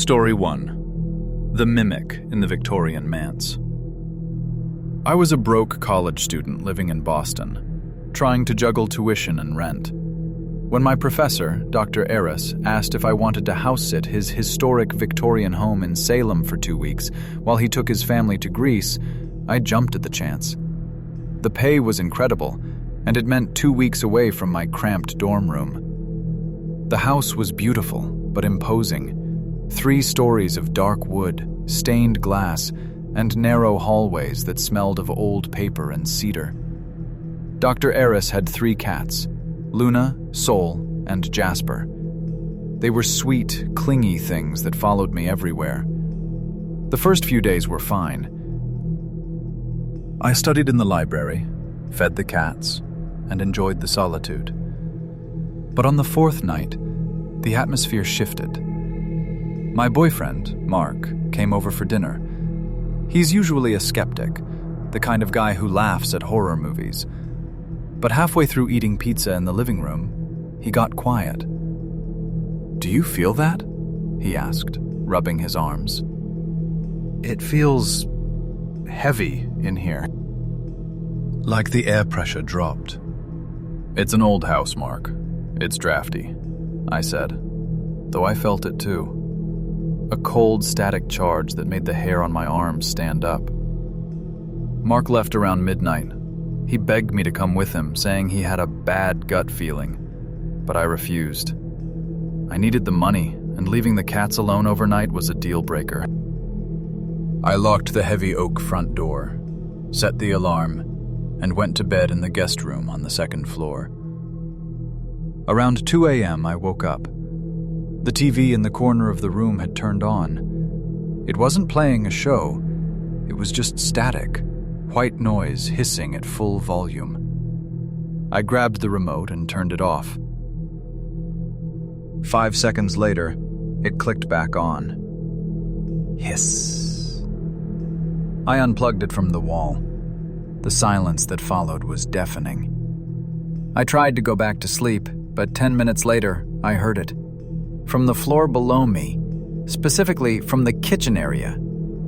Story 1. The Mimic in the Victorian Manse. I was a broke college student living in Boston, trying to juggle tuition and rent. When my professor, Dr. Eris, asked if I wanted to house-sit his historic Victorian home in Salem for 2 weeks while he took his family to Greece, I jumped at the chance. The pay was incredible, and it meant 2 weeks away from my cramped dorm room. The house was beautiful, but imposing. 3 stories of dark wood, stained glass, and narrow hallways that smelled of old paper and cedar. Dr. Eris had 3 cats, Luna, Sol, and Jasper. They were sweet, clingy things that followed me everywhere. The first few days were fine. I studied in the library, fed the cats, and enjoyed the solitude. But on the 4th night, the atmosphere shifted. My boyfriend, Mark, came over for dinner. He's usually a skeptic, the kind of guy who laughs at horror movies. But halfway through eating pizza in the living room, he got quiet. "Do you feel that?" he asked, rubbing his arms. "It feels heavy in here." Like the air pressure dropped. "It's an old house, Mark. It's drafty," I said, though I felt it too. A cold, static charge that made the hair on my arms stand up. Mark left around midnight. He begged me to come with him, saying he had a bad gut feeling, but I refused. I needed the money, and leaving the cats alone overnight was a deal breaker. I locked the heavy oak front door, set the alarm, and went to bed in the guest room on the 2nd floor. Around 2 a.m. I woke up. The TV in the corner of the room had turned on. It wasn't playing a show. It was just static, white noise hissing at full volume. I grabbed the remote and turned it off. 5 seconds later, it clicked back on. Hiss. I unplugged it from the wall. The silence that followed was deafening. I tried to go back to sleep, but 10 minutes later, I heard it. From the floor below me, specifically from the kitchen area,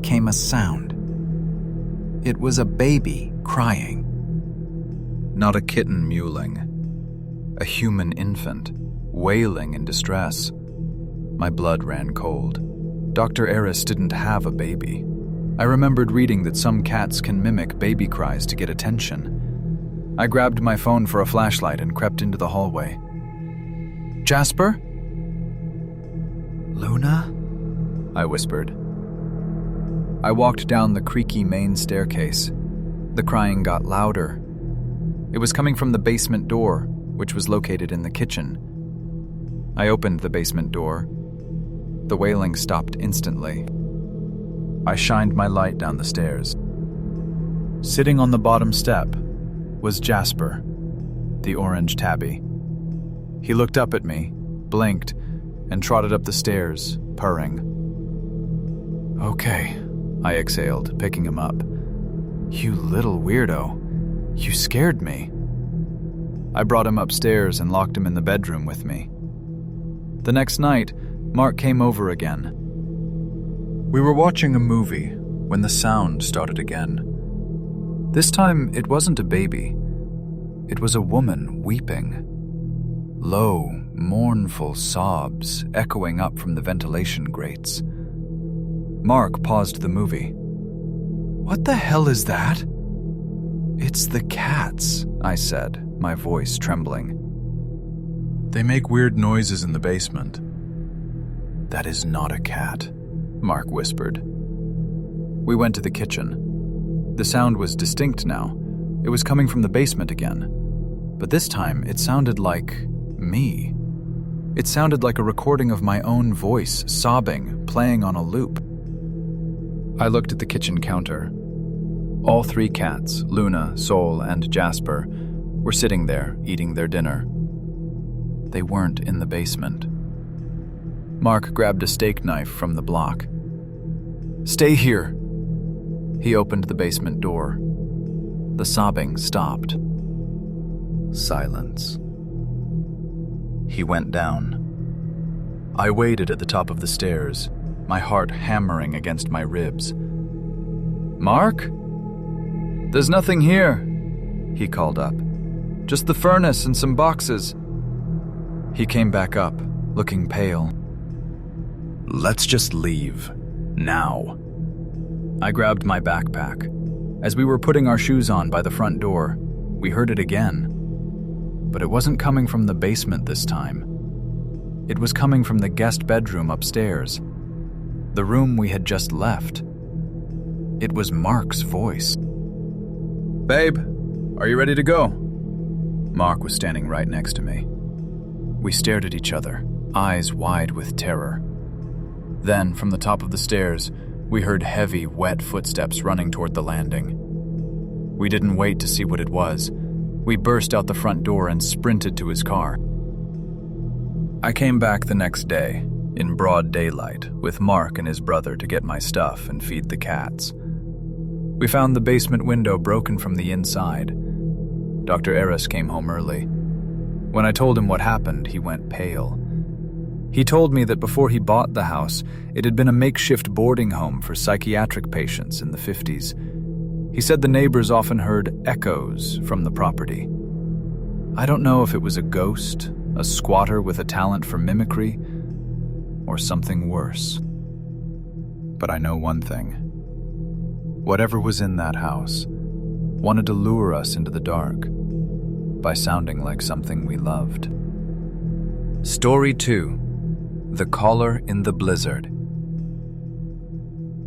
came a sound. It was a baby crying. Not a kitten mewling. A human infant, wailing in distress. My blood ran cold. Dr. Eris didn't have a baby. I remembered reading that some cats can mimic baby cries to get attention. I grabbed my phone for a flashlight and crept into the hallway. "Jasper?" "Luna?" I whispered. I walked down the creaky main staircase. The crying got louder. It was coming from the basement door, which was located in the kitchen. I opened the basement door. The wailing stopped instantly. I shined my light down the stairs. Sitting on the bottom step was Jasper, the orange tabby. He looked up at me, blinked, and trotted up the stairs, purring. "Okay," I exhaled, picking him up. "You little weirdo. You scared me." I brought him upstairs and locked him in the bedroom with me. The next night, Mark came over again. We were watching a movie when the sound started again. This time, it wasn't a baby. It was a woman weeping. Low, mournful sobs echoing up from the ventilation grates. Mark paused the movie. "What the hell is that?" "It's the cats," I said, my voice trembling. "They make weird noises in the basement." "That is not a cat," Mark whispered. We went to the kitchen. The sound was distinct now. It was coming from the basement again. But this time, it sounded like me. It sounded like a recording of my own voice, sobbing, playing on a loop. I looked at the kitchen counter. All 3 cats, Luna, Sol, and Jasper, were sitting there, eating their dinner. They weren't in the basement. Mark grabbed a steak knife from the block. "Stay here." He opened the basement door. The sobbing stopped. Silence. He went down. I waited at the top of the stairs, my heart hammering against my ribs. "Mark? There's nothing here," he called up. "Just the furnace and some boxes." He came back up, looking pale. "Let's just leave. Now." I grabbed my backpack. As we were putting our shoes on by the front door, we heard it again. But it wasn't coming from the basement this time. It was coming from the guest bedroom upstairs, the room we had just left. It was Mark's voice. "Babe, are you ready to go?" Mark was standing right next to me. We stared at each other, eyes wide with terror. Then, from the top of the stairs, we heard heavy, wet footsteps running toward the landing. We didn't wait to see what it was. We burst out the front door and sprinted to his car. I came back the next day, in broad daylight, with Mark and his brother to get my stuff and feed the cats. We found the basement window broken from the inside. Dr. Eris came home early. When I told him what happened, he went pale. He told me that before he bought the house, it had been a makeshift boarding home for psychiatric patients in the 50s. He said the neighbors often heard echoes from the property. I don't know if it was a ghost, a squatter with a talent for mimicry, or something worse. But I know one thing. Whatever was in that house wanted to lure us into the dark by sounding like something we loved. Story 2. The Caller in the Blizzard.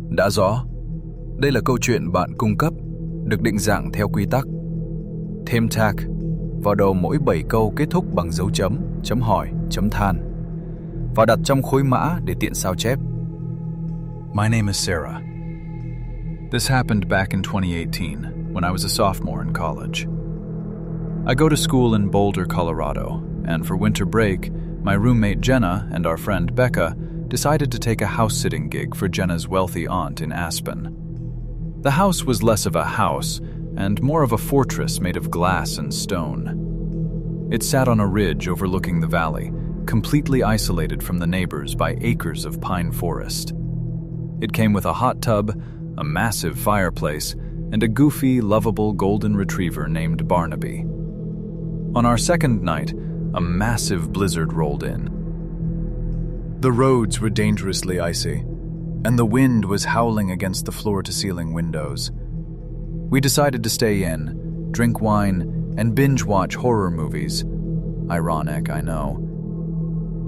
Đã rõ, đây là câu chuyện bạn cung cấp, được định dạng theo quy tắc. Thêm tag, vào đầu mỗi 7 câu kết thúc bằng dấu chấm, chấm hỏi, chấm than, và đặt trong khối mã để tiện sao chép. My name is Sarah. This happened back in 2018, when I was a sophomore in college. I go to school in Boulder, Colorado, and for winter break, my roommate Jenna and our friend Becca decided to take a house-sitting gig for Jenna's wealthy aunt in Aspen. The house was less of a house and more of a fortress made of glass and stone. It sat on a ridge overlooking the valley, completely isolated from the neighbors by acres of pine forest. It came with a hot tub, a massive fireplace, and a goofy, lovable golden retriever named Barnaby. On our second night, a massive blizzard rolled in. The roads were dangerously icy, and the wind was howling against the floor-to-ceiling windows. We decided to stay in, drink wine, and binge-watch horror movies. Ironic, I know.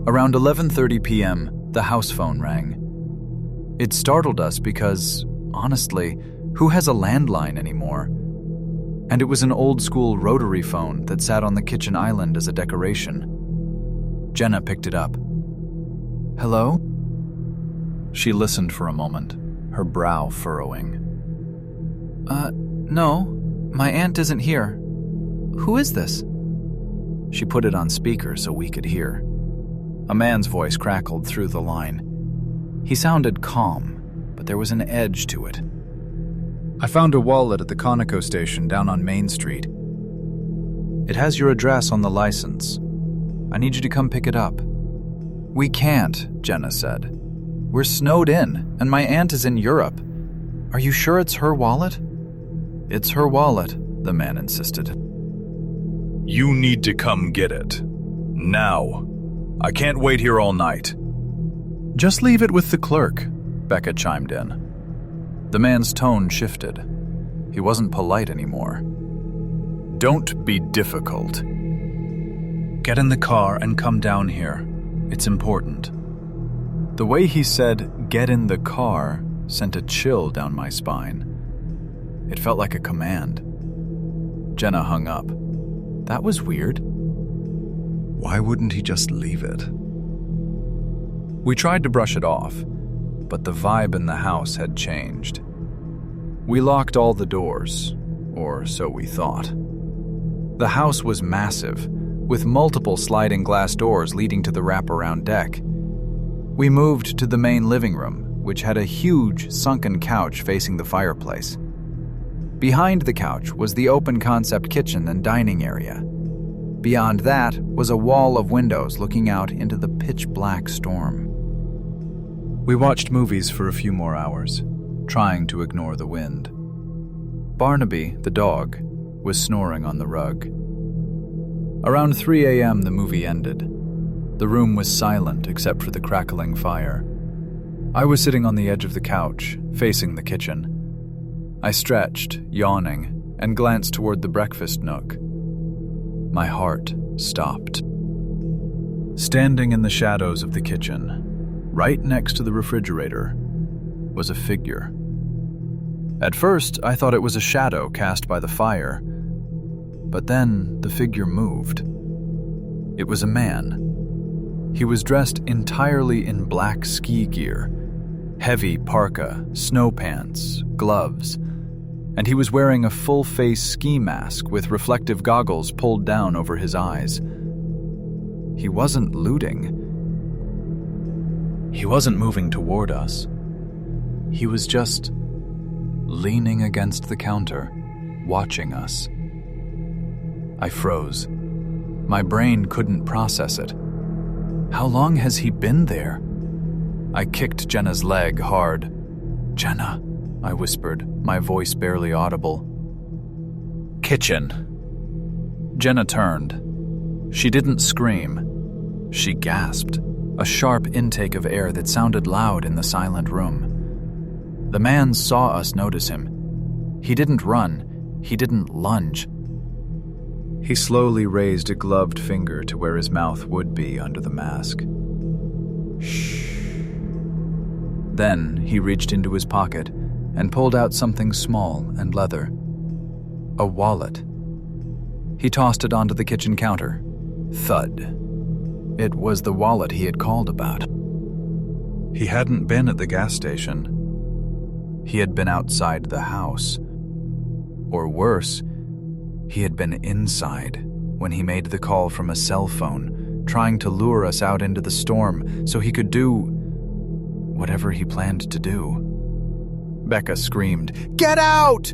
Around 11:30 p.m., the house phone rang. It startled us because, honestly, who has a landline anymore? And it was an old-school rotary phone that sat on the kitchen island as a decoration. Jenna picked it up. "Hello?" She listened for a moment, her brow furrowing. No, my aunt isn't here. Who is this?" She put it on speaker so we could hear. A man's voice crackled through the line. He sounded calm, but there was an edge to it. "I found a wallet at the Conoco station down on Main Street. It has your address on the license. I need you to come pick it up." "We can't," Jenna said. "We're snowed in, and my aunt is in Europe. Are you sure it's her wallet?" "It's her wallet," the man insisted. "You need to come get it. Now. I can't wait here all night." "Just leave it with the clerk," Becca chimed in. The man's tone shifted. He wasn't polite anymore. "Don't be difficult. Get in the car and come down here. It's important." The way he said, "get in the car," sent a chill down my spine. It felt like a command. Jenna hung up. That was weird. Why wouldn't he just leave it? We tried to brush it off, but the vibe in the house had changed. We locked all the doors, or so we thought. The house was massive, with multiple sliding glass doors leading to the wraparound deck. We moved to the main living room, which had a huge, sunken couch facing the fireplace. Behind the couch was the open-concept kitchen and dining area. Beyond that was a wall of windows looking out into the pitch-black storm. We watched movies for a few more hours, trying to ignore the wind. Barnaby, the dog, was snoring on the rug. Around 3 a.m. the movie ended. The room was silent except for the crackling fire. I was sitting on the edge of the couch, facing the kitchen. I stretched, yawning, and glanced toward the breakfast nook. My heart stopped. Standing in the shadows of the kitchen, right next to the refrigerator, was a figure. At first, I thought it was a shadow cast by the fire, but then the figure moved. It was a man. He was dressed entirely in black ski gear, heavy parka, snow pants, gloves, and he was wearing a full-face ski mask with reflective goggles pulled down over his eyes. He wasn't looting. He wasn't moving toward us. He was just leaning against the counter, watching us. I froze. My brain couldn't process it. How long has he been there? I kicked Jenna's leg hard. "Jenna," I whispered, my voice barely audible. "Kitchen." Jenna turned. She didn't scream. She gasped, a sharp intake of air that sounded loud in the silent room. The man saw us notice him. He didn't run. He didn't lunge. He slowly raised a gloved finger to where his mouth would be under the mask. Shh. Then he reached into his pocket and pulled out something small and leather. A wallet. He tossed it onto the kitchen counter. Thud. It was the wallet he had called about. He hadn't been at the gas station. He had been outside the house. Or worse, he had been inside when he made the call from a cell phone, trying to lure us out into the storm so he could do whatever he planned to do. Becca screamed, "Get out!"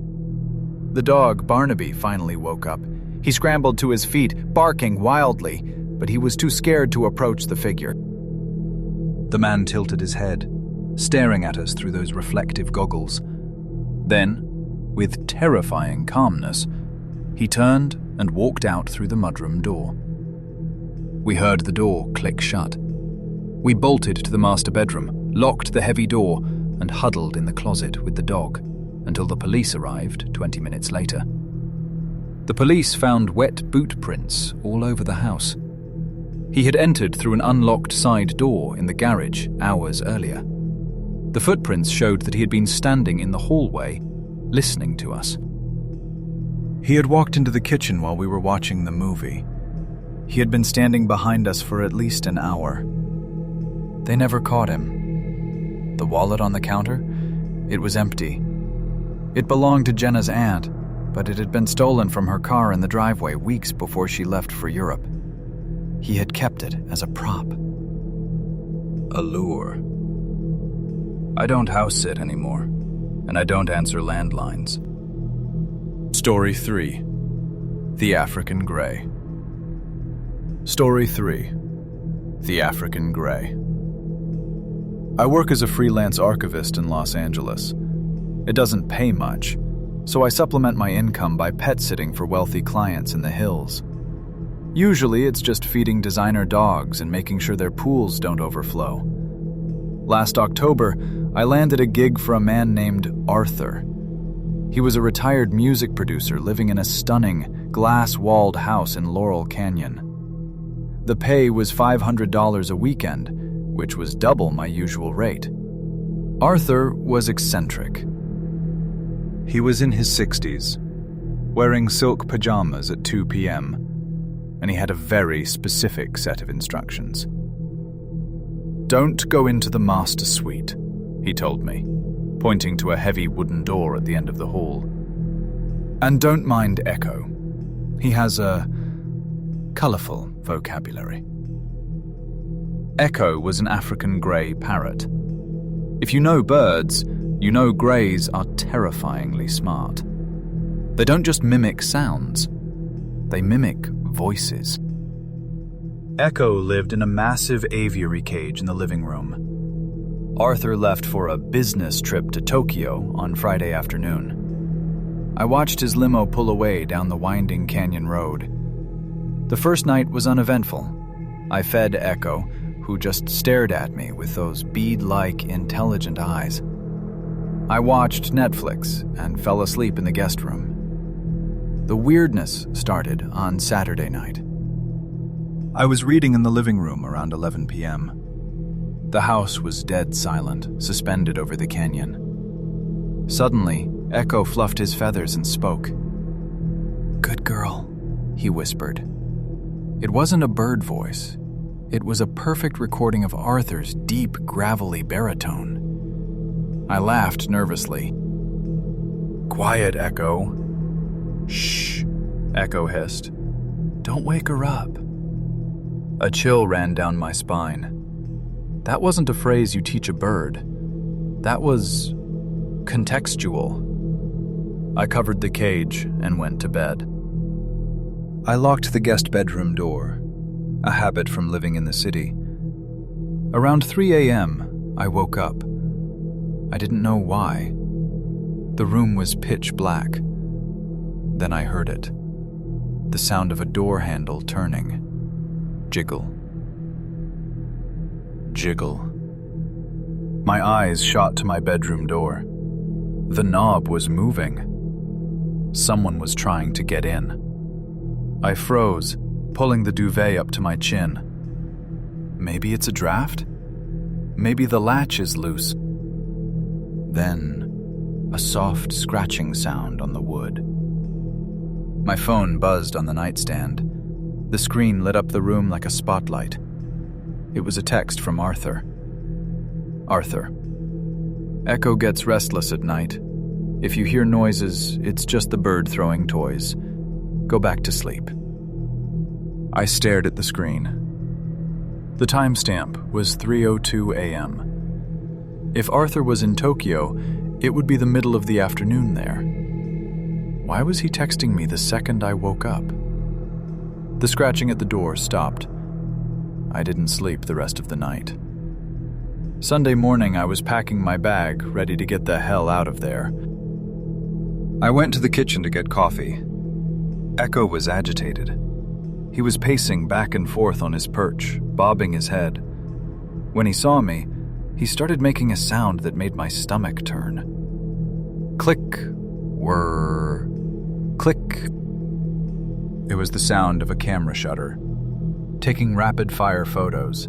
The dog, Barnaby, finally woke up. He scrambled to his feet, barking wildly, but he was too scared to approach the figure. The man tilted his head, staring at us through those reflective goggles. Then, with terrifying calmness, he turned and walked out through the mudroom door. We heard the door click shut. We bolted to the master bedroom, locked the heavy door, and huddled in the closet with the dog until the police arrived 20 minutes later. The police found wet boot prints all over the house. He had entered through an unlocked side door in the garage hours earlier. The footprints showed that he had been standing in the hallway, listening to us. He had walked into the kitchen while we were watching the movie. He had been standing behind us for at least an hour. They never caught him. The wallet on the counter? It was empty. It belonged to Jenna's aunt, but it had been stolen from her car in the driveway weeks before she left for Europe. He had kept it as a prop. A lure. I don't house sit anymore, and I don't answer landlines. Story 3. The African Grey. Story 3. The African Grey. I work as a freelance archivist in Los Angeles. It doesn't pay much, so I supplement my income by pet sitting for wealthy clients in the hills. Usually it's just feeding designer dogs and making sure their pools don't overflow. Last October, I landed a gig for a man named Arthur. He was a retired music producer living in a stunning, glass-walled house in Laurel Canyon. The pay was $500 a weekend, which was double my usual rate. Arthur was eccentric. He was in his 60s, wearing silk pajamas at 2 p.m., and he had a very specific set of instructions. "Don't go into the master suite," he told me, pointing to a heavy wooden door at the end of the hall. "And don't mind Echo. He has a colorful vocabulary." Echo was an African grey parrot. If you know birds, you know greys are terrifyingly smart. They don't just mimic sounds, they mimic voices. Echo lived in a massive aviary cage in the living room. Arthur left for a business trip to Tokyo on Friday afternoon. I watched his limo pull away down the winding canyon road. The first night was uneventful. I fed Echo, who just stared at me with those bead-like, intelligent eyes. I watched Netflix and fell asleep in the guest room. The weirdness started on Saturday night. I was reading in the living room around 11 p.m. The house was dead silent, suspended over the canyon. Suddenly, Echo fluffed his feathers and spoke. "Good girl," he whispered. It wasn't a bird voice. It was a perfect recording of Arthur's deep, gravelly baritone. I laughed nervously. "Quiet, Echo." "Shh," Echo hissed. "Don't wake her up." A chill ran down my spine. That wasn't a phrase you teach a bird. That was contextual. I covered the cage and went to bed. I locked the guest bedroom door, a habit from living in the city. Around 3 a.m., I woke up. I didn't know why. The room was pitch black. Then I heard it. The sound of a door handle turning. Jiggle. Jiggle. My eyes shot to my bedroom door. The knob was moving. Someone was trying to get in. I froze, pulling the duvet up to my chin. Maybe it's a draft? Maybe the latch is loose. Then, a soft scratching sound on the wood. My phone buzzed on the nightstand. The screen lit up the room like a spotlight. It was a text from Arthur. Arthur. Echo gets restless at night. If you hear noises, it's just the bird throwing toys. Go back to sleep. I stared at the screen. The timestamp was 3:02 a.m. If Arthur was in Tokyo, it would be the middle of the afternoon there. Why was he texting me the second I woke up? The scratching at the door stopped. I didn't sleep the rest of the night. Sunday morning, I was packing my bag, ready to get the hell out of there. I went to the kitchen to get coffee. Echo was agitated. He was pacing back and forth on his perch, bobbing his head. When he saw me, he started making a sound that made my stomach turn. Click, whir, click. It was the sound of a camera shutter, taking rapid-fire photos.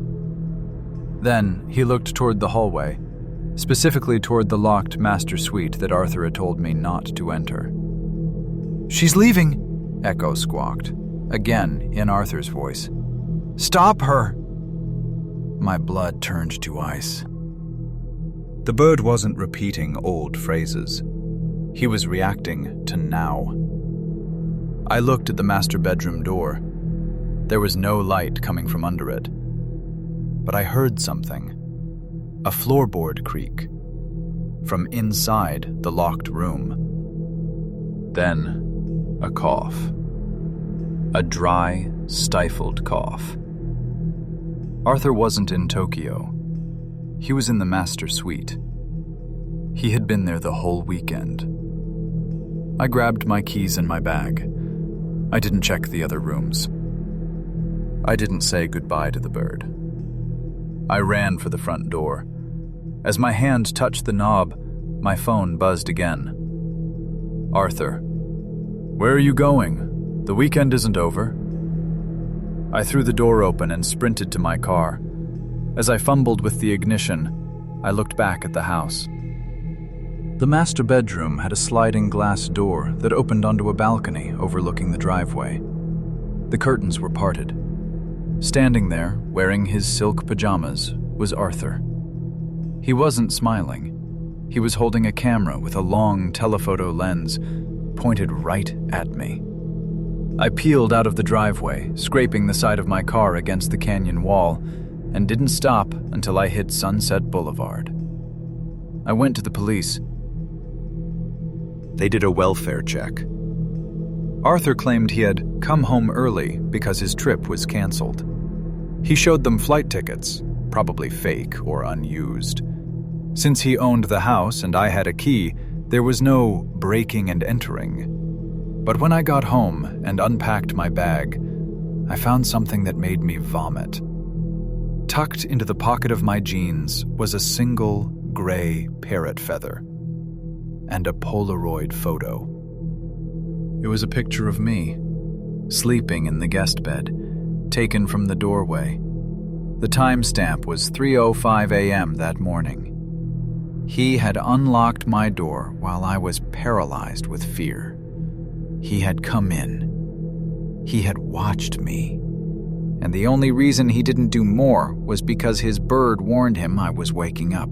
Then he looked toward the hallway, specifically toward the locked master suite that Arthur had told me not to enter. "She's leaving," Echo squawked, again in Arthur's voice. "Stop her!" My blood turned to ice. The bird wasn't repeating old phrases. He was reacting to now. I looked at the master bedroom door. There was no light coming from under it. But I heard something. A floorboard creak. From inside the locked room. Then, a cough. A dry, stifled cough. Arthur wasn't in Tokyo. He was in the master suite. He had been there the whole weekend. I grabbed my keys and my bag. I didn't check the other rooms. I didn't say goodbye to the bird. I ran for the front door. As my hand touched the knob, my phone buzzed again. "Arthur, where are you going? The weekend isn't over." I threw the door open and sprinted to my car. As I fumbled with the ignition, I looked back at the house. The master bedroom had a sliding glass door that opened onto a balcony overlooking the driveway. The curtains were parted. Standing there, wearing his silk pajamas, was Arthur. He wasn't smiling. He was holding a camera with a long telephoto lens pointed right at me. I peeled out of the driveway, scraping the side of my car against the canyon wall, and didn't stop until I hit Sunset Boulevard. I went to the police. They did a welfare check. Arthur claimed he had come home early because his trip was canceled. He showed them flight tickets, probably fake or unused. Since he owned the house and I had a key, there was no breaking and entering. But when I got home and unpacked my bag, I found something that made me vomit. Tucked into the pocket of my jeans was a single gray parrot feather and a Polaroid photo. It was a picture of me, sleeping in the guest bed, taken from the doorway. The timestamp was 3:05 a.m. that morning. He had unlocked my door while I was paralyzed with fear. He had come in. He had watched me. And the only reason he didn't do more was because his bird warned him I was waking up.